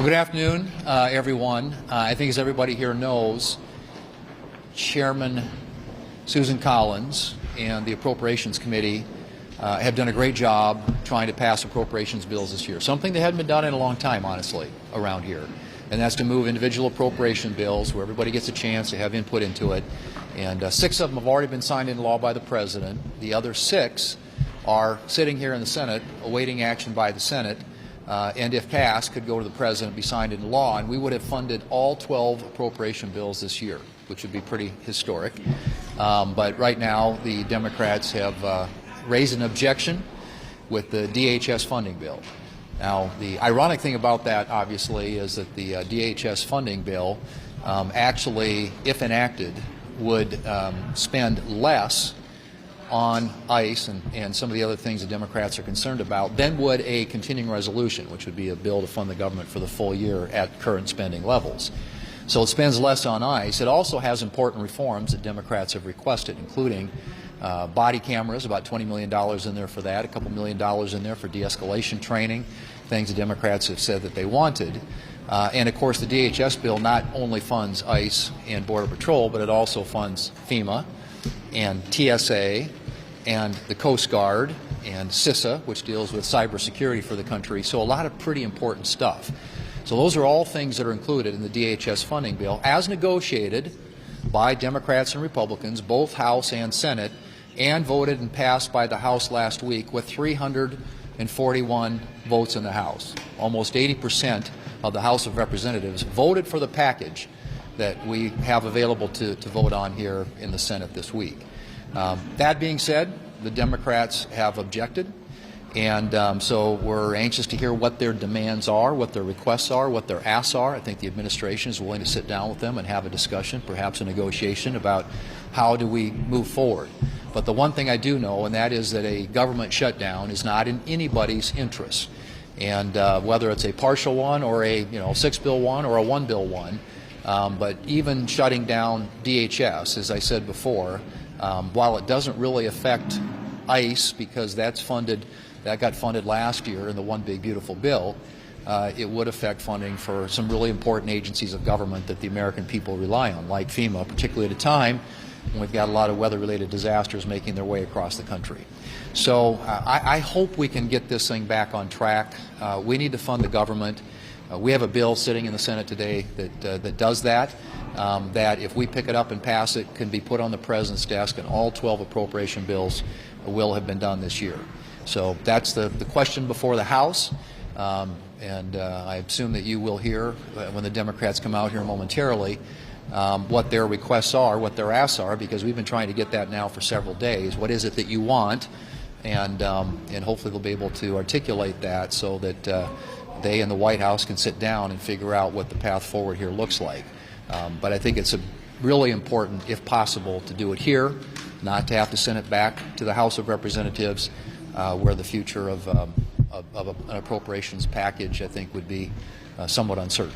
Well, good afternoon, everyone. I think as everybody here knows, Chairman Susan Collins and the Appropriations Committee have done a great job trying to pass appropriations bills this year. Something that hadn't been done in a long time, honestly, around here. And that's to move individual appropriation bills where everybody gets a chance to have input into it. And 6 of them have already been signed into law by the President. The other 6 are sitting here in the Senate awaiting action by the Senate. And if passed, could go to the President, be signed into law, and we would have funded all 12 appropriation bills this year, which would be pretty historic. But right now, the Democrats have raised an objection with the DHS funding bill. Now, the ironic thing about that, obviously, is that the DHS funding bill actually, if enacted, would spend less on ICE and some of the other things the Democrats are concerned about than would a continuing resolution, which would be a bill to fund the government for the full year at current spending levels. So it spends less on ICE. It also has important reforms that Democrats have requested, including body cameras, about $20 million in there for that, a couple $1 million in there for de-escalation training, things the Democrats have said that they wanted. And of course the DHS bill not only funds ICE and Border Patrol, but it also funds FEMA and TSA and the Coast Guard and CISA, which deals with cybersecurity for the country. So a lot of pretty important stuff. So those are all things that are included in the DHS funding bill as negotiated by Democrats and Republicans, both House and Senate, and voted and passed by the House last week with 341 votes in the House. Almost 80% of the House of Representatives voted for the package that we have available to vote on here in the Senate this week. That being said, the Democrats have objected, and so we're anxious to hear what their demands are, what their requests are, what their asks are. I think the administration is willing to sit down with them and have a discussion, perhaps a negotiation about how do we move forward. But the one thing I do know, and that is that a government shutdown is not in anybody's interest. And whether it's a partial one or a 6-bill one or a 1-bill one, but even shutting down DHS, as I said before, while it doesn't really affect ICE because that got funded last year in the One Big Beautiful Bill, it would affect funding for some really important agencies of government that the American people rely on, like FEMA, particularly at a time when we've got a lot of weather-related disasters making their way across the country. So I hope we can get this thing back on track. We need to fund the government. We have a bill sitting in the Senate today that does that, that if we pick it up and pass it, can be put on the President's desk, and all 12 appropriation bills will have been done this year. So that's the question before the House, and I assume that you will hear when the Democrats come out here momentarily what their requests are, what their asks are, because we've been trying to get that now for several days. What is it that you want? And hopefully they'll be able to articulate that so that they and the White House can sit down and figure out what the path forward here looks like. But I think it's really important, if possible, to do it here, not to have to send it back to the House of Representatives, where the future of an appropriations package, I think, would be somewhat uncertain.